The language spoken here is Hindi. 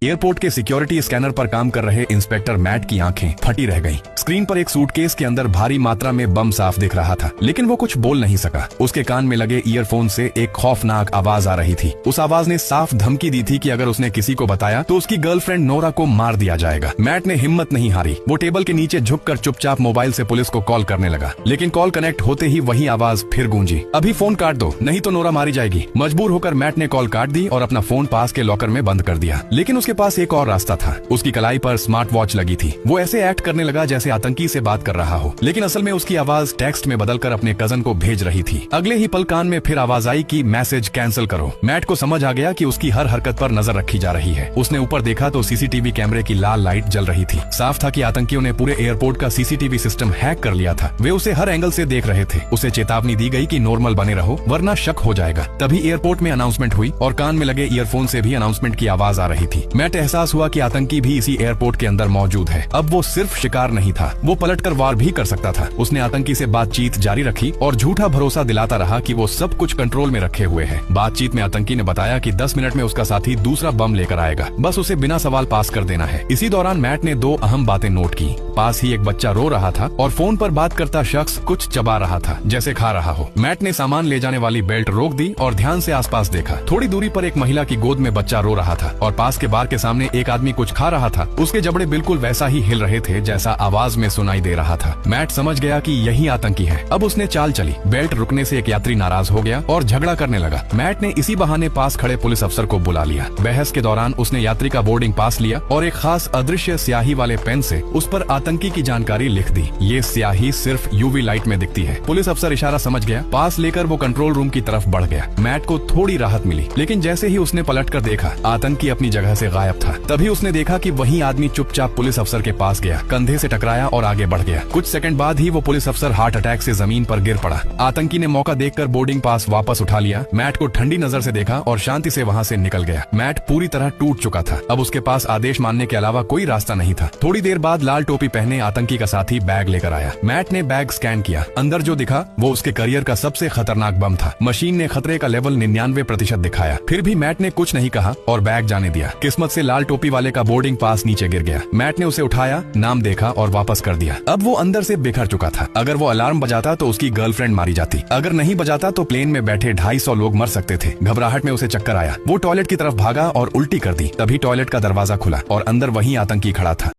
एयरपोर्ट के सिक्योरिटी स्कैनर पर काम कर रहे इंस्पेक्टर मैट की आंखें फटी रह गईं। स्क्रीन पर एक सूटकेस के अंदर भारी मात्रा में बम साफ दिख रहा था, लेकिन वो कुछ बोल नहीं सका। उसके कान में लगे ईयरफोन से एक खौफनाक आवाज आ रही थी। उस आवाज ने साफ धमकी दी थी कि अगर उसने किसी को बताया तो उसकी गर्लफ्रेंड नोरा को मार दिया जाएगा। मैट ने हिम्मत नहीं हारी। वो टेबल के नीचे झुककर चुपचाप मोबाइल से पुलिस को कॉल करने लगा, लेकिन कॉल कनेक्ट होते ही वही आवाज फिर गूंजी, अभी फोन काट दो नहीं तो नोरा मारी जाएगी। मजबूर होकर मैट ने कॉल काट दी और अपना फोन पास के लॉकर में बंद कर दिया। लेकिन उसके पास एक और रास्ता था। उसकी कलाई पर स्मार्ट वॉच लगी थी। वो ऐसे एक्ट करने लगा जैसे आतंकी से बात कर रहा हो, लेकिन असल में उसकी आवाज टेक्स्ट में बदलकर अपने कजन को भेज रही थी। अगले ही पल कान में फिर आवाज आई कि मैसेज कैंसिल करो। मैट को समझ आ गया कि उसकी हर हरकत पर नजर रखी जा रही है। उसने ऊपर देखा तो सीसीटीवी कैमरे की लाल लाइट जल रही थी। साफ था कि आतंकियों ने पूरे एयरपोर्ट का सीसीटीवी सिस्टम हैक कर लिया था। वे उसे हर एंगल से देख रहे थे। उसे चेतावनी दी गई कि नॉर्मल बने रहो वरना शक हो जाएगा। तभी एयरपोर्ट में अनाउंसमेंट हुई और कान में लगे ईयरफोन से भी अनाउंसमेंट की आवाज आ रही थी। मैट एहसास हुआ कि आतंकी भी इसी एयरपोर्ट के अंदर मौजूद है। अब वो सिर्फ शिकार नहीं था, वो पलटकर वार भी कर सकता था। उसने आतंकी से बातचीत जारी रखी और झूठा भरोसा दिलाता रहा कि वो सब कुछ कंट्रोल में रखे हुए है। बातचीत में आतंकी ने बताया कि 10 मिनट में उसका साथी दूसरा बम लेकर आएगा, बस उसे बिना सवाल पास कर देना है। इसी दौरान मैट ने 2 अहम बातें नोट की। पास ही एक बच्चा रो रहा था और फोन पर बात करता शख्स कुछ चबा रहा था, जैसे खा रहा हो। मैट ने सामान ले जाने वाली बेल्ट रोक दी और ध्यान से आसपास देखा। थोड़ी दूरी पर एक महिला की गोद में बच्चा रो रहा था और पास के बार के सामने एक आदमी कुछ खा रहा था। उसके जबड़े बिल्कुल वैसा ही हिल रहे थे जैसा आवाज में सुनाई दे रहा था। मैट समझ गया कि यही आतंकी है। अब उसने चाल चली। बेल्ट रुकने से एक यात्री नाराज हो गया और झगड़ा करने लगा। मैट ने इसी बहाने पास खड़े पुलिस अफसर को बुला लिया। बहस के दौरान उसने यात्री का बोर्डिंग पास लिया और एक खास अदृश्य स्याही वाले पेन से उस पर आतंकी की जानकारी लिख दी। ये स्याही सिर्फ यूवी लाइट में दिखती है। पुलिस अफसर इशारा समझ गया। पास लेकर वो कंट्रोल रूम की तरफ बढ़ गया। मैट को थोड़ी राहत मिली, लेकिन जैसे ही उसने पलट कर देखा, आतंकी अपनी जगह से गायब था। तभी उसने देखा कि वही आदमी चुपचाप पुलिस अफसर के पास गया, कंधे से टकराया और आगे बढ़ गया। कुछ सेकंड बाद ही वो पुलिस अफसर हार्ट अटैक से जमीन पर गिर पड़ा। आतंकी ने मौका देखकर बोर्डिंग पास वापस उठा लिया। मैट को ठंडी नजर से देखा और शांति से वहां से निकल गया। मैट पूरी तरह टूट चुका था। अब उसके पास आदेश मानने के अलावा कोई रास्ता नहीं था। थोड़ी देर बाद लाल टोपी पहने आतंकी का साथी बैग लेकर आया। मैट ने बैग स्कैन किया। अंदर जो दिखा वो उसके करियर का सबसे खतरनाक बम था। मशीन ने खतरे का लेवल 99% दिखाया। फिर भी मैट ने कुछ नहीं कहा और बैग जाने दिया। किस्मत से लाल टोपी वाले का बोर्डिंग पास नीचे गिर गया। मैट ने उसे उठाया, नाम देखा और वापस कर दिया। अब वो अंदर से बिखर चुका था। अगर वो अलार्म बजाता तो उसकी गर्लफ्रेंड मारी जाती। अगर नहीं बजाता तो प्लेन में बैठे 250 लोग मर सकते थे। घबराहट में उसे चक्कर आया। वो टॉयलेट की तरफ भागा और उल्टी कर दी। तभी टॉयलेट का दरवाजा खुला और अंदर वही आतंकी खड़ा था।